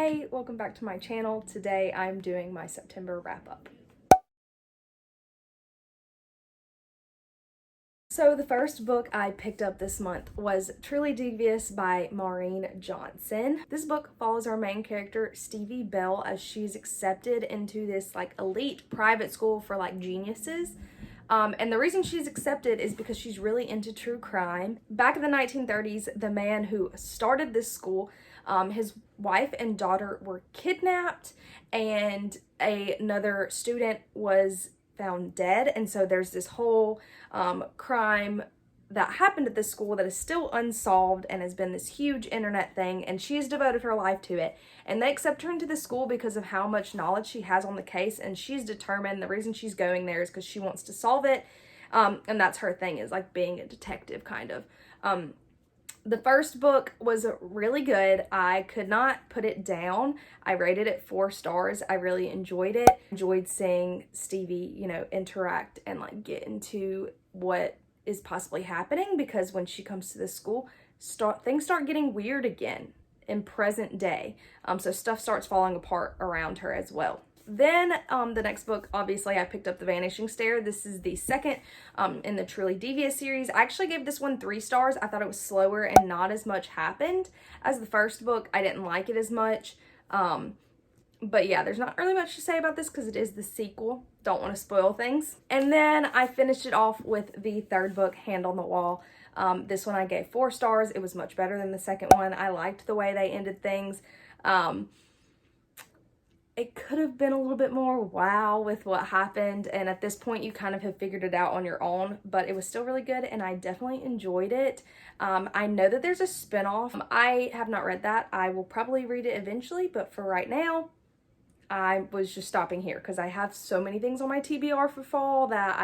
Hey, welcome back to my channel. Today I'm doing my September wrap-up. So the first book I picked up this month was Truly Devious by Maureen Johnson. This book follows our main character, Stevie Bell, as she's accepted into this like elite private school for like geniuses. And the reason she's accepted is because she's really into true crime. Back in the 1930s, the man who started this school, his wife and daughter were kidnapped, and another student was found dead. And so there's this whole crime that happened at this school that is still unsolved and has been this huge internet thing, and she has devoted her life to it. And they accept her into the school because of how much knowledge she has on the case, and she's determined the reason she's going there is because she wants to solve it. And that's her thing, is like being a detective kind of. The first book was really good. I could not put it down. I rated it 4 stars. I really enjoyed it. Enjoyed seeing Stevie, interact and like get into what is possibly happening, because when she comes to this school, things start getting weird again in present day. So stuff starts falling apart around her as well. Then the next book, obviously, I picked up The Vanishing Stair. This is the second in the Truly Devious series. I actually gave this one 3 stars. I thought it was slower and not as much happened as the first book. I didn't like it as much. But yeah, there's not really much to say about this because it is the sequel. Don't want to spoil things. And then I finished it off with the third book, Hand on the Wall. This one I gave 4 stars. It was much better than the second one. I liked the way they ended things. It could have been a little bit more wow with what happened, and at this point you kind of have figured it out on your own, but it was still really good and I definitely enjoyed it. I know that there's a spinoff. I have not read that. I will probably read it eventually, but for right now, I was just stopping here because I have so many things on my TBR for fall that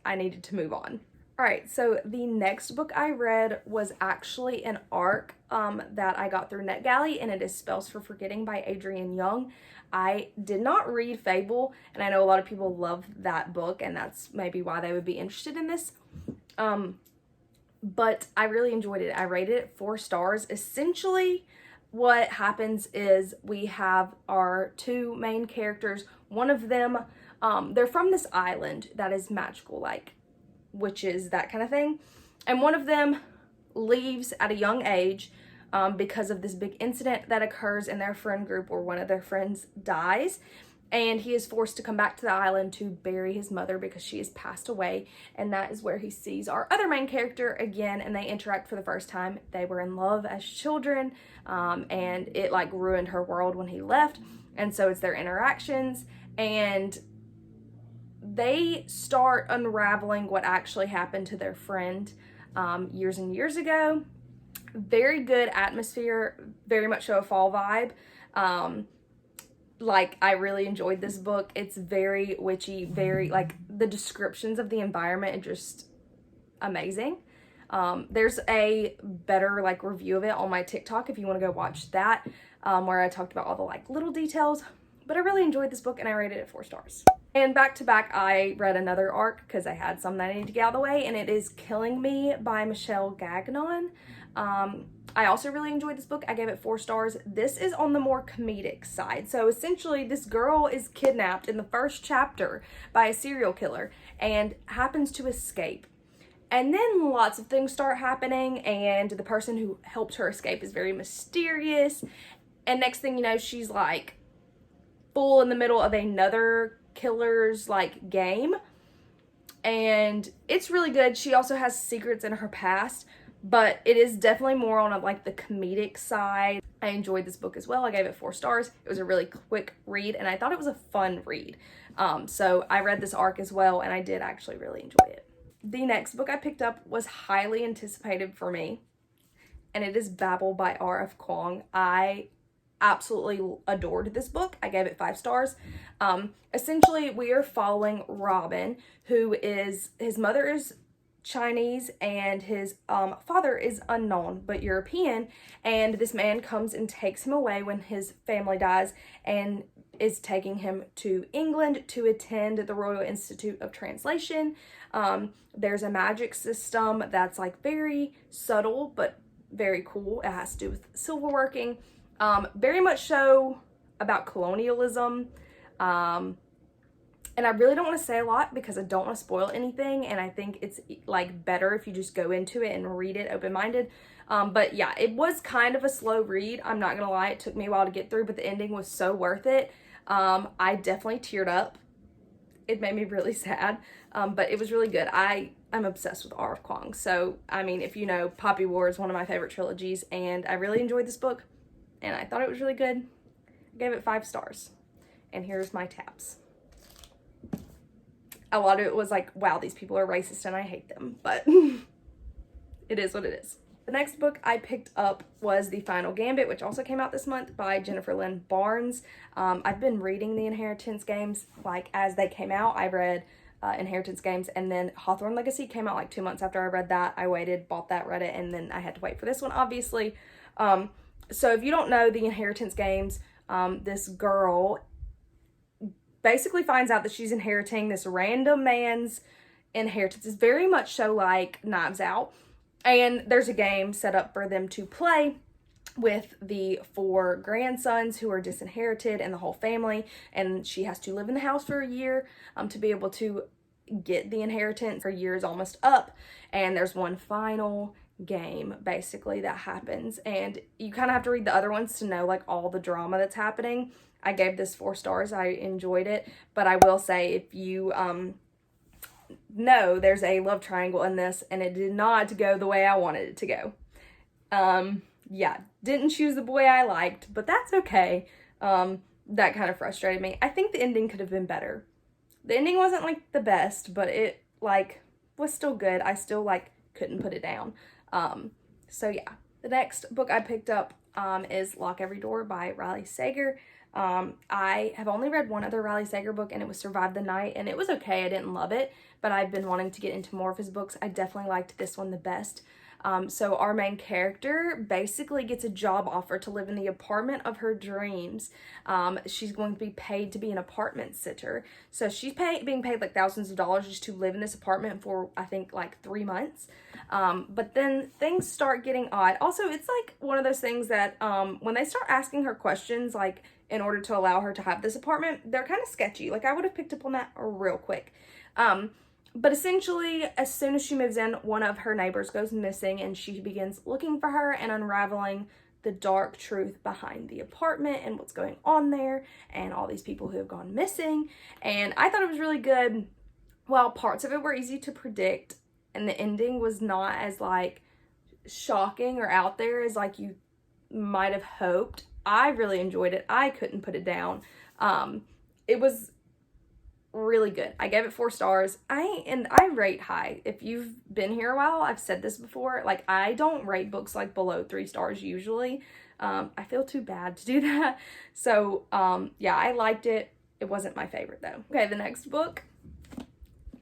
I needed to move on. Alright, so the next book I read was actually an ARC that I got through NetGalley, and it is Spells for Forgetting by Adrienne Young. I did not read Fable, and I know a lot of people love that book, and that's maybe why they would be interested in this. But I really enjoyed it. I rated it 4 stars. Essentially, what happens is we have our 2 main characters. One of them, they're from this island that is magical, like witches, that kind of thing. And one of them leaves at a young age because of this big incident that occurs in their friend group where one of their friends dies. And he is forced to come back to the island to bury his mother because she has passed away. And that is where he sees our other main character again, and they interact for the first time. They were in love as children, and it like ruined her world when he left. And so it's their interactions, and they start unraveling what actually happened to their friend years and years ago. Very good atmosphere, very much so a fall vibe. Like, I really enjoyed this book. It's very witchy, very, like, the descriptions of the environment are just amazing. There's a better, like, review of it on my TikTok if you want to go watch that, where I talked about all the, like, little details. But I really enjoyed this book, and I rated it 4 stars. And back to back, I read another ARC because I had some that I needed to get out of the way, and it is Killing Me by Michelle Gagnon. I also really enjoyed this book. I gave it 4 stars. This is on the more comedic side. So essentially, this girl is kidnapped in the first chapter by a serial killer and happens to escape. And then lots of things start happening, and the person who helped her escape is very mysterious. And next thing you know, she's like full in the middle of another killer's like game. And it's really good. She also has secrets in her past, but it is definitely more on like the comedic side. I enjoyed this book as well. I gave it 4 stars. It was a really quick read, and I thought it was a fun read. So I read this ARC as well, and I did actually really enjoy it. The next book I picked up was highly anticipated for me, and it is Babble by R.F. Kuang. I absolutely adored this book. I gave it 5 stars. Essentially, we are following Robin, who is, his mother is Chinese and his father is unknown but European, and this man comes and takes him away when his family dies and is taking him to England to attend the Royal Institute of Translation. There's a magic system that's like very subtle but very cool. It has to do with silverworking. Very much so about colonialism. And I really don't want to say a lot because I don't want to spoil anything, and I think it's like better if you just go into it and read it open-minded. But yeah, it was kind of a slow read. I'm not gonna lie, it took me a while to get through, but the ending was so worth it. I definitely teared up. It made me really sad, but it was really good. I'm obsessed with R.F. Kuang. So, I mean, if you know, Poppy War is one of my favorite trilogies, and I really enjoyed this book, and I thought it was really good. I gave it 5 stars. And here's my tabs. A lot of it was like, wow, these people are racist and I hate them, but it is what it is. The next book I picked up was The Final Gambit, which also came out this month by Jennifer Lynn Barnes. I've been reading the Inheritance games like as they came out. I read Inheritance games, and then Hawthorne Legacy came out like 2 months after I read that. I waited, bought that, read it, and then I had to wait for this one, obviously. So if you don't know the Inheritance games, this girl basically finds out that she's inheriting this random man's inheritance. It's very much so like Knives Out. And there's a game set up for them to play with the 4 grandsons who are disinherited and the whole family. And she has to live in the house for a year to be able to get the inheritance. Her year is almost up. And there's one final game basically that happens. And you kind of have to read the other ones to know like all the drama that's happening. I gave this 4 stars. I enjoyed it. But I will say, if you know, there's a love triangle in this, and it did not go the way I wanted it to go. Yeah, didn't choose the boy I liked, but that's okay. That kind of frustrated me. I think the ending could have been better. The ending wasn't like the best, but it like was still good. I still like couldn't put it down. So yeah, the next book I picked up is Lock Every Door by Riley Sager. I have only read one other Riley Sager book, and it was Survive the Night, and it was okay. I didn't love it, but I've been wanting to get into more of his books. I definitely liked this one the best. So our main character basically gets a job offer to live in the apartment of her dreams. She's going to be paid to be an apartment sitter. So she's being paid like thousands of dollars just to live in this apartment for, I think, like 3 months. But then things start getting odd. Also, it's like one of those things that when they start asking her questions, like in order to allow her to have this apartment, they're kind of sketchy. Like I would have picked up on that real quick. But essentially, as soon as she moves in, one of her neighbors goes missing, and she begins looking for her and unraveling the dark truth behind the apartment and what's going on there and all these people who have gone missing. And I thought it was really good. While parts of it were easy to predict and the ending was not as like shocking or out there as like you might have hoped, I really enjoyed it. I couldn't put it down. It was really good. I gave it 4 stars. I rate high. If you've been here a while, I've said this before, like I don't rate books like below 3 stars usually. I feel too bad to do that. So yeah, I liked it. It wasn't my favorite though. Okay, the next book,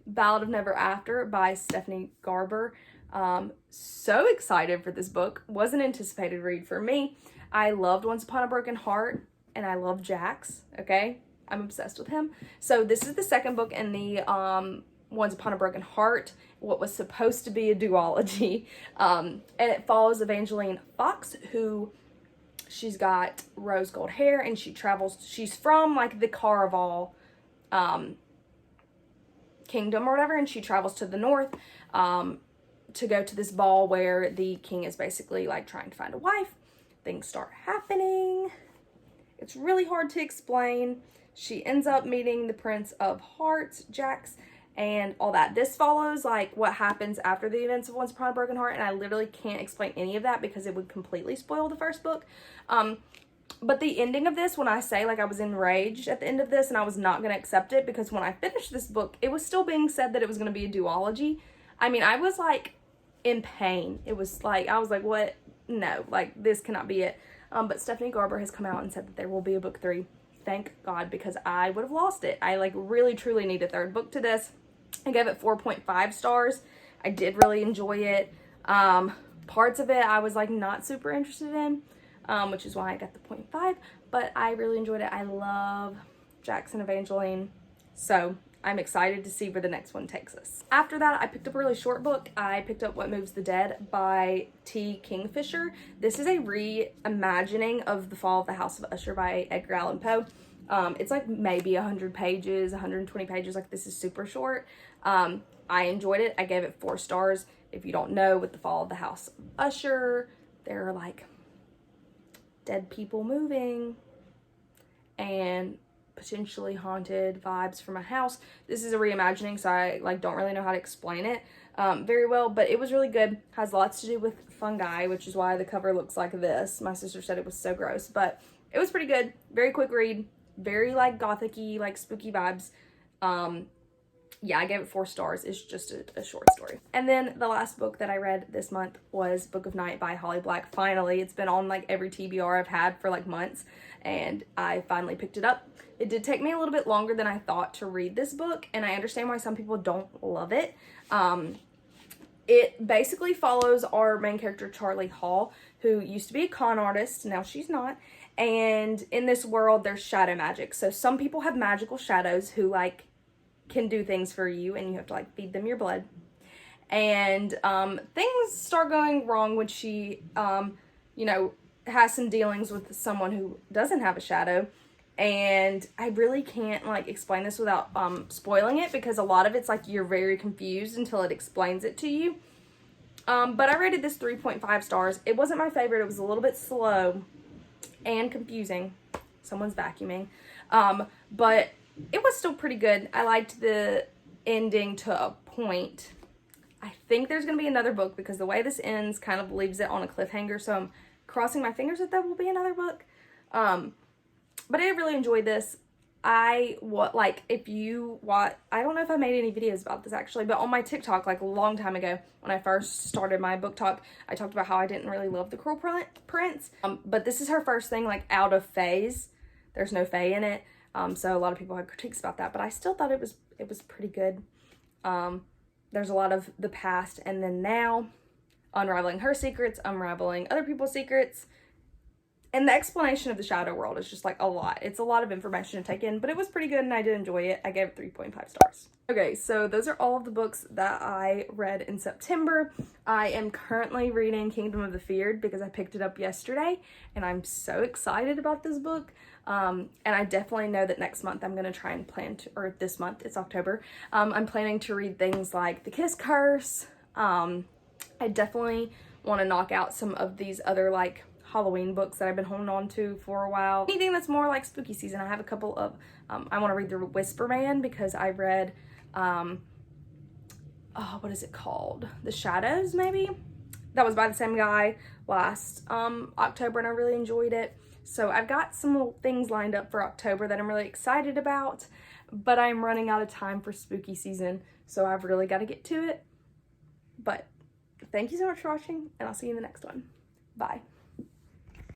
Ballad of Never After by Stephanie Garber. So excited for this book. Was an anticipated read for me. I loved Once Upon a Broken Heart, and I love Jax, okay? I'm obsessed with him. So this is the second book in the Once Upon a Broken Heart, what was supposed to be a duology. And it follows Evangeline Fox, who she's got rose gold hair, and she's from like the Caraval kingdom or whatever, and she travels to the north to go to this ball where the king is basically like trying to find a wife. Things start happening. It's really hard to explain. She ends up meeting the Prince of Hearts, Jax, and all that. This follows like what happens after the events of Once Upon a Broken Heart, and I literally can't explain any of that because it would completely spoil the first book. But the ending of this, when I say like I was enraged at the end of this and I was not going to accept it, because when I finished this book, it was still being said that it was going to be a duology. I mean, I was like in pain. It was like, I was like, what? No, like this cannot be it. But Stephanie Garber has come out and said that there will be a book 3. Thank God, because I would have lost it. I like really truly need a third book to this. I gave it 4.5 stars. I did really enjoy it. Parts of it I was like not super interested in, which is why I got the 0.5, but I really enjoyed it. I love Jackson Evangeline. So I'm excited to see where the next one takes us. After that, I picked up a really short book. I picked up What Moves the Dead by T. Kingfisher. This is a reimagining of The Fall of the House of Usher by Edgar Allan Poe. It's like maybe 100 pages, 120 pages. Like, this is super short. I enjoyed it. I gave it 4 stars. If you don't know, with The Fall of the House of Usher, there are like dead people moving and potentially haunted vibes from a house. This is a reimagining, so I like don't really know how to explain it very well, but it was really good. Has lots to do with fungi, which is why the cover looks like this. My sister said it was so gross, but it was pretty good. Very quick read, very like gothic-y, like spooky vibes. Yeah, I gave it 4 stars. It's just a short story. And then the last book that I read this month was Book of Night by Holly Black. Finally, it's been on like every TBR I've had for like months, and I finally picked it up. It did take me a little bit longer than I thought to read this book, and I understand why some people don't love it. It basically follows our main character, Charlie Hall, who used to be a con artist. Now she's not. And in this world, there's shadow magic. So some people have magical shadows who like can do things for you, and you have to like feed them your blood. And things start going wrong when she, you know, has some dealings with someone who doesn't have a shadow. And I really can't like explain this without spoiling it, because a lot of it's like you're very confused until it explains it to you. But I rated this 3.5 stars. It wasn't my favorite. It was a little bit slow and confusing. Someone's vacuuming. But it was still pretty good. I liked the ending to a point. I think there's going to be another book, because the way this ends kind of leaves it on a cliffhanger. So I'm crossing my fingers that there will be another book. But I really enjoyed this. I don't know if I made any videos about this actually, but on my TikTok, like a long time ago, when I first started my book talk, I talked about how I didn't really love The Cruel Prince. But this is her first thing like out of phase. There's no fae in it. So a lot of people had critiques about that, but I still thought it was pretty good. There's a lot of the past and then now, unraveling her secrets, unraveling other people's secrets. And the explanation of the shadow world is just like a lot. It's a lot of information to take in, but it was pretty good and I did enjoy it. I gave it 3.5 stars. Okay, so those are all of the books that I read in September. I am currently reading Kingdom of the Feared because I picked it up yesterday and I'm so excited about this book. And I definitely know that next month I'm going to try and plan to, or this month, it's October, I'm planning to read things like The Kiss Curse. I definitely want to knock out some of these other like Halloween books that I've been holding on to for a while. Anything that's more like spooky season. I have a couple of, I want to read The Whisper Man because I read, what is it called? The Shadows, maybe? That was by the same guy last October, and I really enjoyed it. So I've got some little things lined up for October that I'm really excited about, but I'm running out of time for spooky season, so I've really got to get to it. But thank you so much for watching, and I'll see you in the next one. Bye.